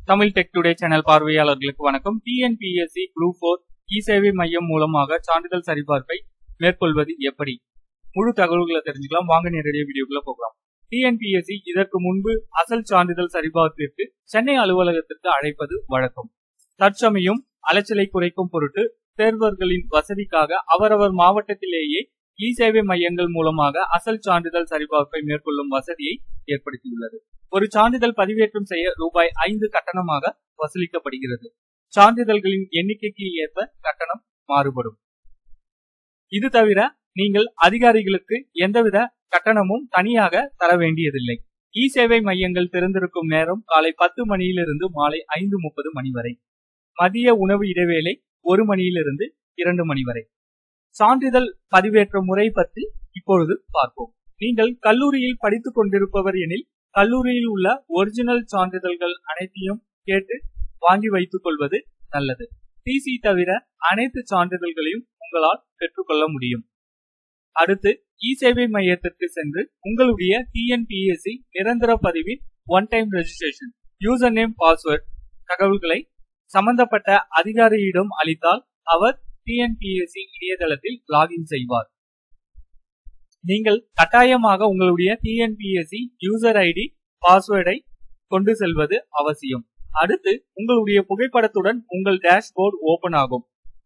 Tamil tech today channel பார்வையாளர்களுக்கு வணக்கம். TNPSC group 4 இ-சேவை மையம் மூலமாக சான்றிதழ் சரிபார்ப்பை மேற்கொள்வது எப்படி? முழு தகவல்களை தெரிஞ்சுக்கலாம். வாங்க நேரடியாக வீடியோக்குள்ள போகலாம். டிஎன்பிஎஸ்சி இதற்கு முன்பு அசல் சான்றிதழ் சரிபார்ப்பிற்கு சென்னை அலுவலகத்திற்கு அழைப்பது வழக்கம். தற்சமயம் அலைச்சலை குறைக்கும் பொருட்டு தேர்வர்களின் வசதிக்காக அவரவர் மாவட்டத்திலேயே இ-சேவை மையங்கள் மூலமாக அசல் சான்றிதழ் சரிபார்ப்பை மேற்கொள்ளும் வசதியை ஏற்படுத்தியுள்ளது. ஒரு சான்றிதழ் பதிவேற்றம் செய்ய ரூபாய் 5 கட்டணமாக வசூலிக்கப்படுகிறது. சான்றிதழ்களின் எண்ணிக்கைக்கு ஏற்ப கட்டணம் மாறுபடும். இது தவிர நீங்கள் அதிகாரிகளுக்கு எந்தவித கட்டணமும் தனியாக தர வேண்டியதில்லை. இ-சேவை மையங்கள் திறந்திருக்கும் நேரம் காலை 10 மணியிலிருந்து மாலை 5:30 மணி வரை. மதிய உணவு இடைவேளை 1 மணியிலிருந்து 2 மணி வரை. சான்றிதழ் பதிவேற்ற முறை பற்றி இப்பொழுது பார்ப்போம். நீங்கள் கல்லூரியில் படித்துக் கொண்டிருப்பவர் எனில் கல்லூரியில் உள்ள ஒரிஜினல் சான்றிதழ்கள் அனைத்தையும் கேட்டு வாங்கி வைத்துக் கொள்வது நல்லது. டிசி தவிர அனைத்து சான்றிதழ்களையும் உங்களால் பெற்றுக்கொள்ள முடியும். அடுத்து இ-சேவை மையத்திற்கு சென்று உங்களுடைய டிஎன்பிஎஸ்சி நிரந்தர பதிவின் one time registration, user name, password தகவல்களை சம்பந்தப்பட்ட அதிகாரியிடம் அளித்தால் அவர் டிஎன்பிஎஸ்சி இணையதளத்தில் லாகின் செய்வார். நீங்கள் கட்டாயமாக உங்களுடைய டிஎன்பிஎஸ்சி யூசர் ஐடி, பாஸ்வேர்டை கொண்டு செல்வது அவசியம். அடுத்து உங்களுடைய புகைப்படத்துடன் உங்கள் டேஷ்போர்டு ஓபன் ஆகும்.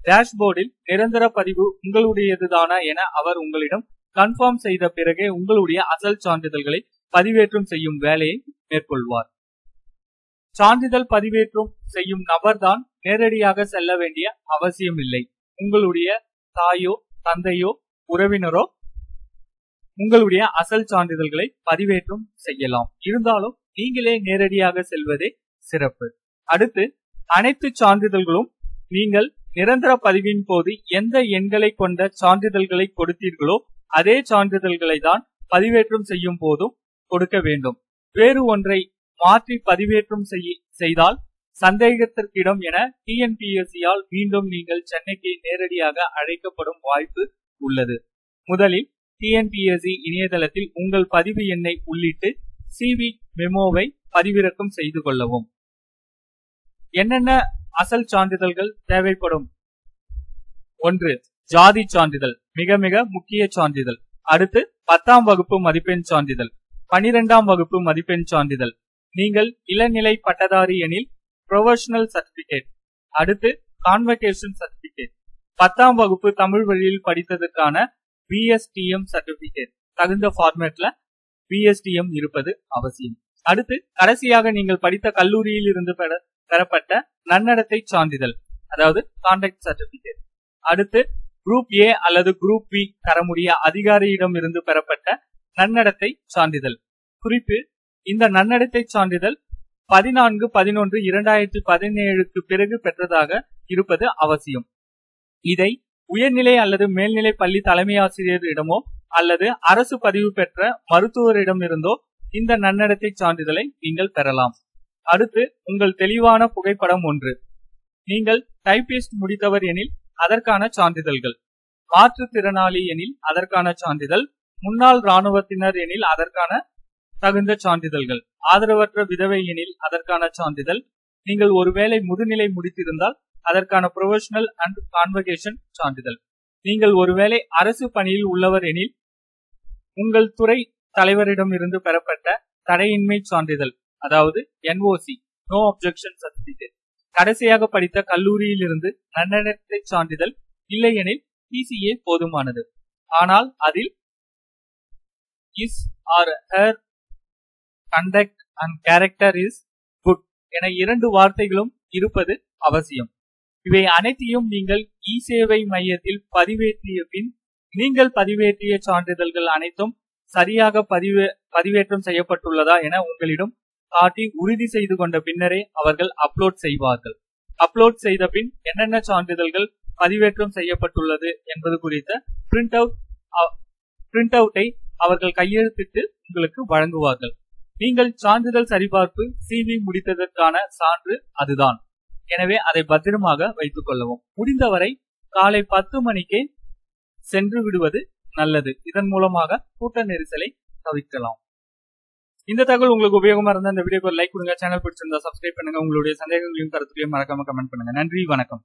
டேஷ்போர்டில் நிரந்தர பதிவு உங்களுடையதுதானா என அவர் உங்களிடம் கன்ஃபார்ம் செய்த பிறகே உங்களுடைய அசல் சான்றிதழ்களை பதிவேற்றம் செய்யும் வேலையை மேற்கொள்வார். சான்றிதழ் பதிவேற்றம் செய்யும் நபர்தான் நேரடியாக செல்ல வேண்டிய அவசியம் இல்லை. உங்களுடைய தாயோ தந்தையோ உறவினரோ உங்களுடைய அசல் சான்றிதழ்களை பதிவேற்றம் செய்யலாம். இருந்தாலும் நீங்களே நேரடியாக செல்வதே சிறப்பு. அடுத்து அனைத்து சான்றிதழ்களும் நீங்கள் நிரந்தர பதிவின் போது எந்த எண்களை கொண்ட சான்றிதழ்களை கொடுத்தீர்களோ அதே சான்றிதழ்களை தான் பதிவேற்றம் செய்யும் போதும் கொடுக்க வேண்டும். வேறு ஒன்றை மாற்றி பதிவேற்றம் செய்தால் சந்தேகத்திற்கிடம் என டிஎன்பிஎஸ்சியால் மீண்டும் நீங்கள் சென்னைக்கு நேரடியாக அழைக்கப்படும் வாய்ப்பு உள்ளது. முதலில் டிஎன்பிஎஸ்சி இணையதளத்தில் உங்கள் பதிவு எண்ணை உள்ளிட்டு சிவி மெமோவை பதிவிறக்கம் செய்து கொள்ளவும். என்னென்ன அசல் சான்றிதழ்கள் தேவைப்படும்? 1. ஜாதி சான்றிதழ், மிக மிக முக்கிய சான்றிதழ். அடுத்து 10ஆம் வகுப்பு மதிப்பெண் சான்றிதழ், 12ஆம் வகுப்பு மதிப்பெண் சான்றிதழ். நீங்கள் இளநிலை பட்டதாரி எனில் ப்ரொஃபஷனல் சர்டிபிகேட். அடுத்து கான்வகேஷன் சர்டிபிகேட். 10ஆம் வகுப்பு தமிழ் வழியில் படித்ததற்கான பிஎஸ்டிஎம் சர்டிபிகேட். தகுந்த ஃபார்மேட்ல பிஎஸ்டிஎம் இருப்பது அவசியம். அடுத்து கடைசியாக நீங்கள் படித்த கல்லூரியில் இருந்து பெறப்பட்ட நன்னடத்தை சான்றிதழ், அதாவது கான்டாக்ட் சர்டிபிகேட். அடுத்து குரூப் ஏ அல்லது குரூப் பி தரமுடைய அதிகாரியிடம் இருந்து பெறப்பட்ட நன்னடத்தை சான்றிதழ். குறிப்பு: இந்த நன்னடத்தை சான்றிதழ் 14/11/2017க்கு பிறகு பெற்றதாக இருப்பது அவசியம். இதை உயர்நிலை அல்லது மேல்நிலை பள்ளி தலைமை ஆசிரியரிடமோ அல்லது அரசு பதிவு பெற்ற மருத்துவரிடம் இருந்தோ இந்த நன்னடத்தை சான்றிதழை நீங்கள் பெறலாம். அடுத்து உங்கள் தெளிவான புகைப்படம் 1. நீங்கள் டைபிஸ்ட் முடித்தவர் எனில் அதற்கான சான்றிதழ்கள், மாற்றுத்திறனாளி எனில் அதற்கான சான்றிதழ், முன்னாள் இராணுவத்தினர் எனில் அதற்கான தகுந்த சான்றிதழ்கள், ஆதரவற்ற விதவை எனில் அதற்கான சான்றிதழ், நீங்கள் ஒருவேளை முதுநிலை முடித்திருந்தால் அதற்கான ப்ரொஃபஷனல் அண்ட் கான்வகேஷன் சான்றிதழ், நீங்கள் ஒருவேளை அரசு பணியில் உள்ளவர் எனில் உங்கள் துறை தலைவரிடம் இருந்து பெறப்பட்ட தடையின்மை சான்றிதழ், அதாவது என்ஓசி, நோ அப்ஜெக்ஷன் சர்டிபிகேட். கடைசியாக படித்த கல்லூரியில் இருந்து நன்னடத்தை சான்றிதழ் இல்லை எனில் டிசிஏ போதுமானது. ஆனால் அதில் is R her conduct and character is good என 2 வார்த்தைகளும் இருப்பது அவசியம். இவை அனைத்தையும் நீங்கள் இ-சேவை மையத்தில் பதிவேற்றிய பின் நீங்கள் பதிவேற்றிய சான்றிதழ்கள் அனைத்தும் சரியாக பதிவேற்றம் செய்யப்பட்டுள்ளதா என உங்களிடம் காட்டி உறுதி செய்து கொண்ட பின்னரே அவர்கள் அப்லோட் செய்வார்கள். அப்லோட் செய்த பின் என்னென்ன சான்றிதழ்கள் பதிவேற்றம் செய்யப்பட்டுள்ளது என்பது குறித்த பிரிண்ட் அவுட்டை அவர்கள் கையெழுத்திட்டு உங்களுக்கு வழங்குவார்கள். நீங்கள் சான்றிதழ் சரிபார்ப்பு சிவி முடித்ததற்கான சான்று அதுதான். எனவே அதை பத்திரமாக வைத்துக் கொள்ளவும். முடிந்தவரை காலை 10 மணிக்கே சென்று விடுவது நல்லது. இதன் மூலமாக கூட்ட நெரிசலை தவிர்க்கலாம். இந்த தகவல் உங்களுக்கு உபயோகமா இருந்தா இந்த வீடியோக்கு ஒரு லைக் கொடுங்க. சேனல் பிடிச்சிருந்தா சப்ஸ்கிரைப் பண்ணுங்க. உங்களுடைய சந்தேகங்களையும் கருத்துக்களையும் மறக்காம கமெண்ட் பண்ணுங்க. நன்றி, வணக்கம்.